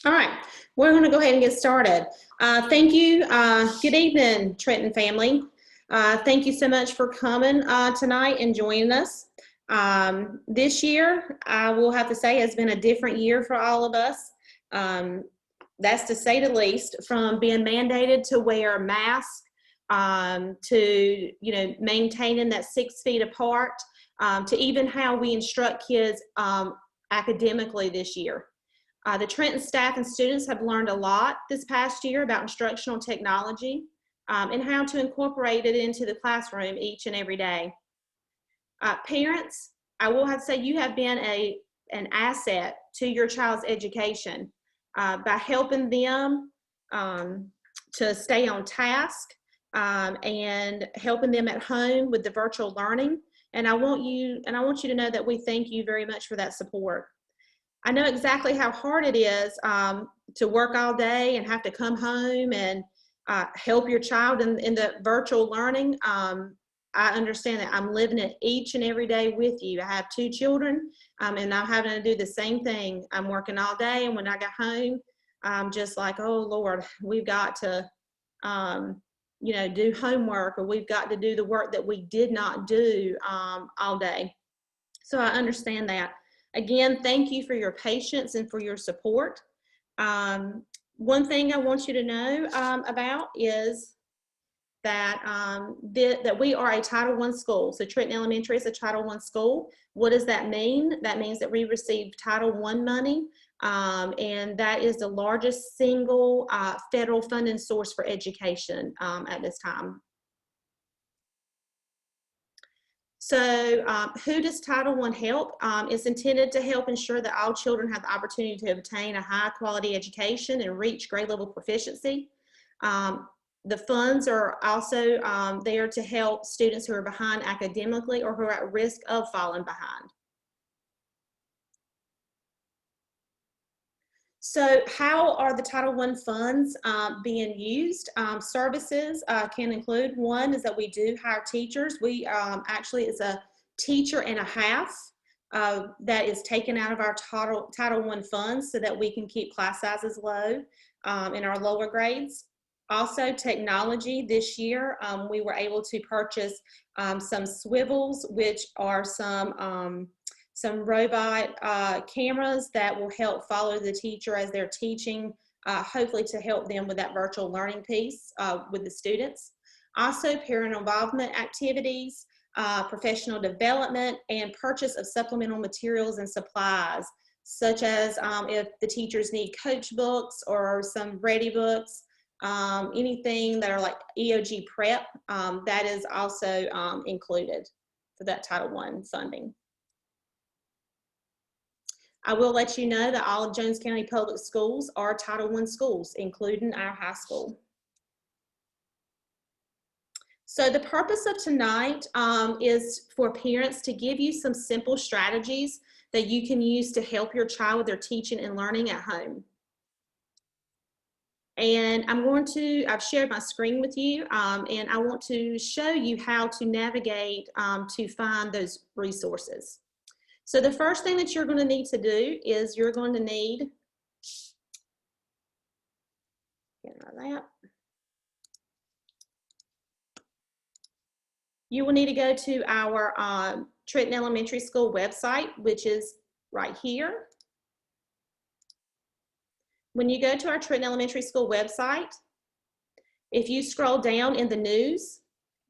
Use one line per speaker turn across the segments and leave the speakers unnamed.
All right, we're going to go ahead and get started. Thank you. Good evening, Trenton family. Thank you so much for coming tonight and joining us. This year, I will have to say, has been a different year for all of us. That's to say the least, from being mandated to wear masks, to maintaining that 6 feet apart, to even how we instruct kids academically this year. The Trenton staff and students have learned a lot this past year about instructional technology and how to incorporate it into the classroom each and every day. Parents, I will have to say you have been an asset to your child's education by helping them to stay on task and helping them at home with the virtual learning. And I want you to know that we thank you very much for that support. I know exactly how hard it is to work all day and have to come home and help your child in the virtual learning. I understand that. I'm living it each and every day with you. I have 2 children and I'm having to do the same thing. I'm working all day, and when I got home, I'm just like, oh Lord, we've got to do homework, or we've got to do the work that we did not do all day. So I understand that. Again, thank you for your patience and for your support. One thing I want you to know about is that, that we are a Title I school. So Trenton Elementary is a Title I school. What does that mean? That means that we receive Title I money, and that is the largest single federal funding source for education at this time. So who does Title I help? It's intended to help ensure that all children have the opportunity to obtain a high quality education and reach grade level proficiency. The funds are also there to help students who are behind academically or who are at risk of falling behind. So how are the Title I funds being used? Services can include, one is that we do hire teachers. We actually, it's a teacher and a half that is taken out of our Title I funds so that we can keep class sizes low in our lower grades. Also, technology. This year, we were able to purchase some swivels, which are some robot cameras that will help follow the teacher as they're teaching, hopefully to help them with that virtual learning piece with the students. Also, parent involvement activities, professional development, and purchase of supplemental materials and supplies, such as if the teachers need coach books or some ready books, anything that are like EOG prep, that is also included for that Title I funding. I will let you know that all of Jones County Public Schools are Title I schools, including our high school. So the purpose of tonight is for parents to give you some simple strategies that you can use to help your child with their teaching and learning at home. And I've shared my screen with you, and I want to show you how to navigate to find those resources. So the first thing that you're going to need to do is you're going to need, you will need to go to our Trenton Elementary School website, which is right here. When you go to our Trenton Elementary School website, if you scroll down in the news,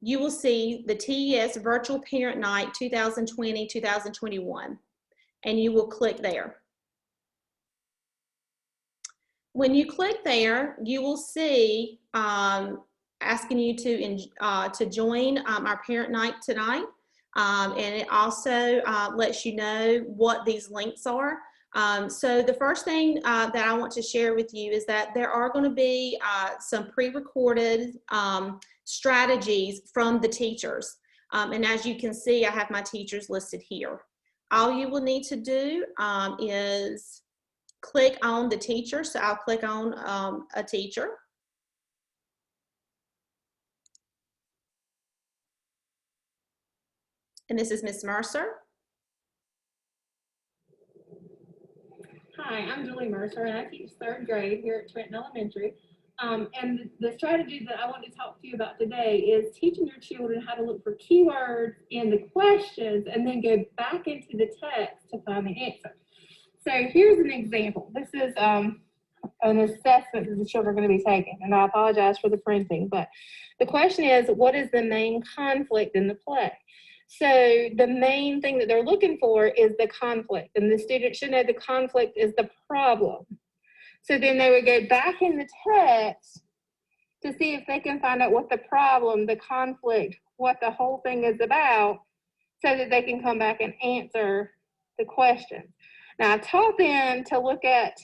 you will see the TES Virtual Parent Night 2020-2021, and you will click there. When you click there, you will see asking you to join our Parent Night tonight, and it also lets you know what these links are. So the first thing that I want to share with you is that there are going to be some pre-recorded strategies from the teachers. And as you can see, I have my teachers listed here. All you will need to do is click on the teacher. So I'll click on a teacher. And this is Miss Mercer.
Hi, I'm Julie Mercer, and I teach 3rd grade here at Trenton Elementary. And the strategy that I want to talk to you about today is teaching your children how to look for keywords in the questions and then go back into the text to find the answer. So here's an example. This is an assessment that the children are going to be taking, and I apologize for the printing, but the question is, what is the main conflict in the play? So the main thing that they're looking for is the conflict, and the student should know the conflict is the problem. So then they would go back in the text to see if they can find out what the problem, the conflict, what the whole thing is about, so that they can come back and answer the questions. Now, I taught them to look at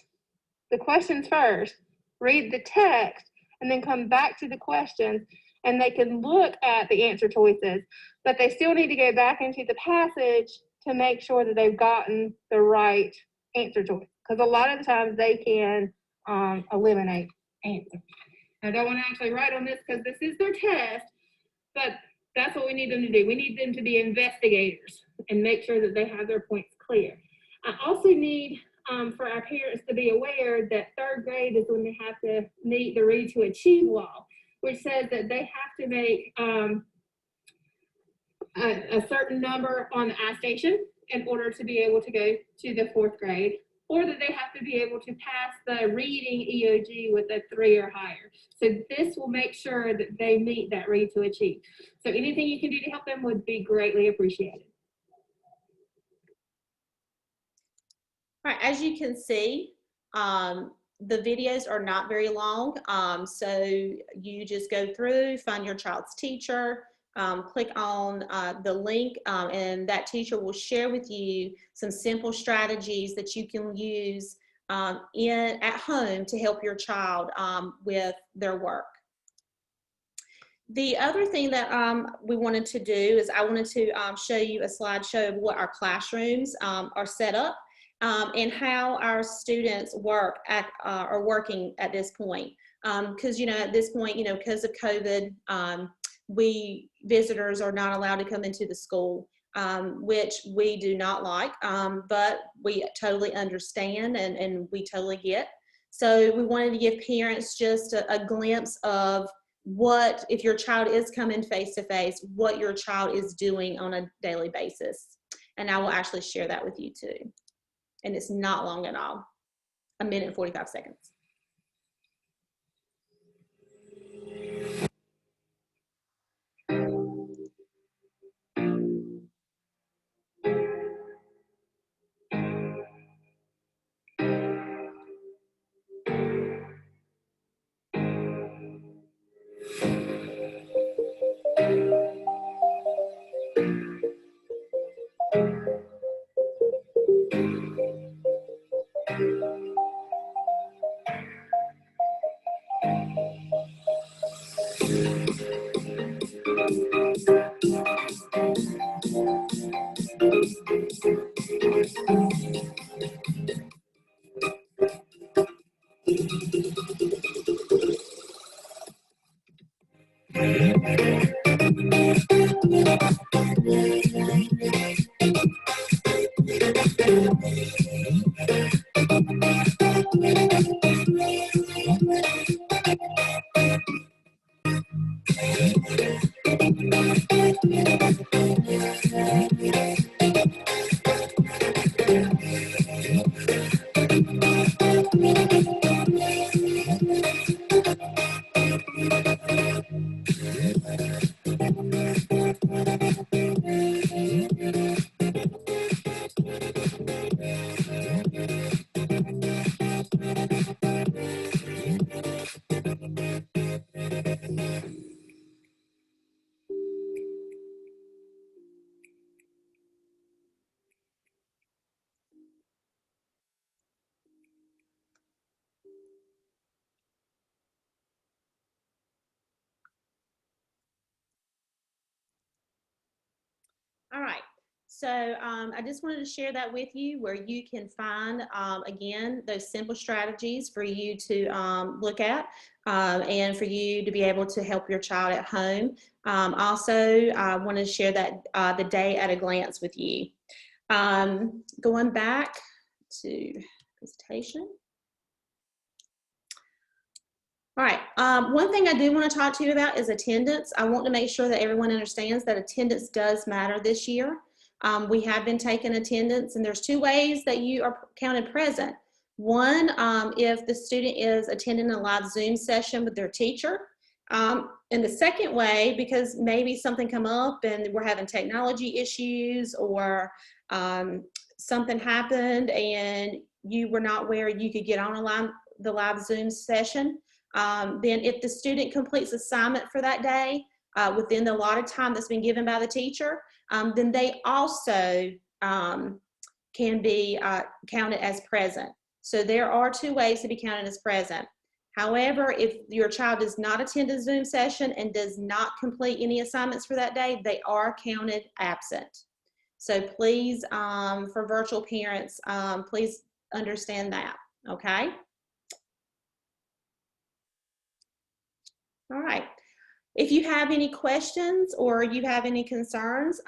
the questions first, read the text, and then come back to the questions, and they can look at the answer choices, but they still need to go back into the passage to make sure that they've gotten the right answer choice, because a lot of the times they can eliminate answers. I don't want to actually write on this because this is their test, but that's what we need them to do. We need them to be investigators and make sure that they have their points clear. I also need for our parents to be aware that 3rd grade is when they have to meet the Read to Achieve law, which says that they have to make a certain number on the I-station in order to be able to go to the 4th grade, or that they have to be able to pass the reading EOG with a 3 or higher. So this will make sure that they meet that Read to Achieve. So anything you can do to help them would be greatly appreciated.
All right, as you can see, the videos are not very long, so you just go through, find your child's teacher, click on the link, and that teacher will share with you some simple strategies that you can use at home to help your child with their work. The other thing that we wanted to do is I wanted to show you a slideshow of what our classrooms are set up and how our students are working at this point. Because, at this point, because of COVID, visitors are not allowed to come into the school, which we do not like, but we totally understand and we totally get. So we wanted to give parents just a glimpse of what, if your child is coming face to face, what your child is doing on a daily basis. And I will actually share that with you too. And it's not long at all, 1 minute and 45 seconds. All right, so I just wanted to share that with you where you can find, again, those simple strategies for you to look at and for you to be able to help your child at home. Also, I want to share that the day at a glance with you. Going back to presentation. All right, one thing I do want to talk to you about is attendance. I want to make sure that everyone understands that attendance does matter this year. We have been taking attendance, and there's two ways that you are counted present. One, if the student is attending a live Zoom session with their teacher. And the second way, because maybe something come up and we're having technology issues, or something happened and you were not where you could get on the live Zoom session. Then if the student completes assignment for that day within the allotted time that's been given by the teacher, then they also can be counted as present. So there are two ways to be counted as present. However, if your child does not attend a Zoom session and does not complete any assignments for that day, they are counted absent. So please, for virtual parents, please understand that, okay? All right. If you have any questions or you have any concerns,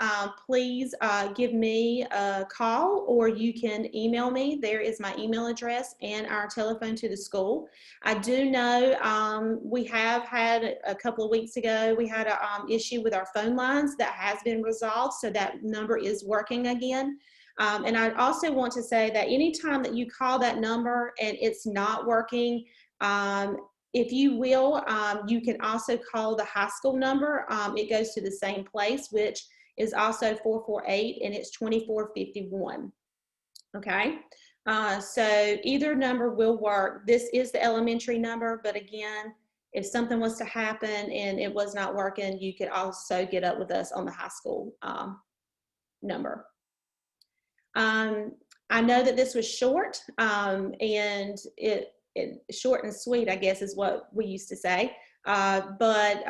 please give me a call, or you can email me. There is my email address and our telephone to the school. I do know we have had a couple of weeks ago, we had an issue with our phone lines that has been resolved, so that number is working again. And I also want to say that anytime that you call that number and it's not working, if you will, you can also call the high school number. It goes to the same place, which is also 448, and it's 2451. Okay, so either number will work. This is the elementary number, but again, if something was to happen and it was not working, you could also get up with us on the high school number. I know that this was short, and short and sweet, I guess, is what we used to say. But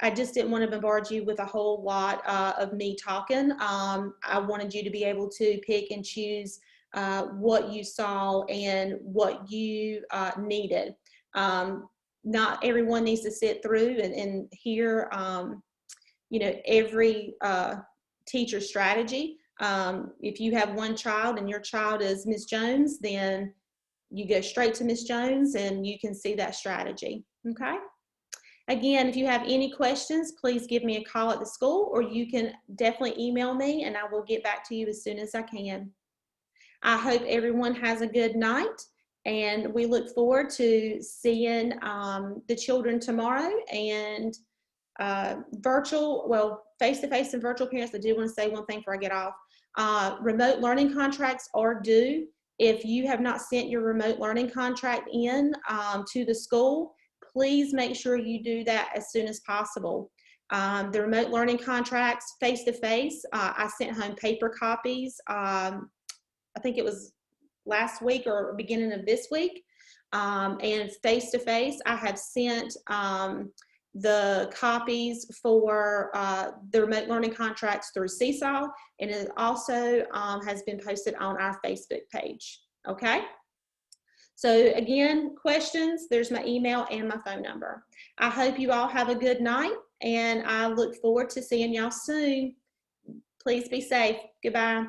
I just didn't want to bombard you with a whole lot of me talking. I wanted you to be able to pick and choose what you saw and what you needed. Not everyone needs to sit through and hear, you know, every teacher's strategy. If you have one child and your child is Ms. Jones, then you go straight to Ms. Jones and you can see that strategy, okay? Again, if you have any questions, please give me a call at the school, or you can definitely email me and I will get back to you as soon as I can. I hope everyone has a good night, and we look forward to seeing the children tomorrow. And virtual, well, face-to-face and virtual parents, I do want to say one thing before I get off. Remote learning contracts are due. If you have not sent your remote learning contract in to the school, please make sure you do that as soon as possible. The remote learning contracts, face-to-face, I sent home paper copies. I think it was last week or beginning of this week. And face-to-face, I have sent the copies for the remote learning contracts through Seesaw, and it also has been posted on our Facebook page, okay? So again, questions, there's my email and my phone number. I hope you all have a good night, and I look forward to seeing y'all soon. Please be safe. Goodbye.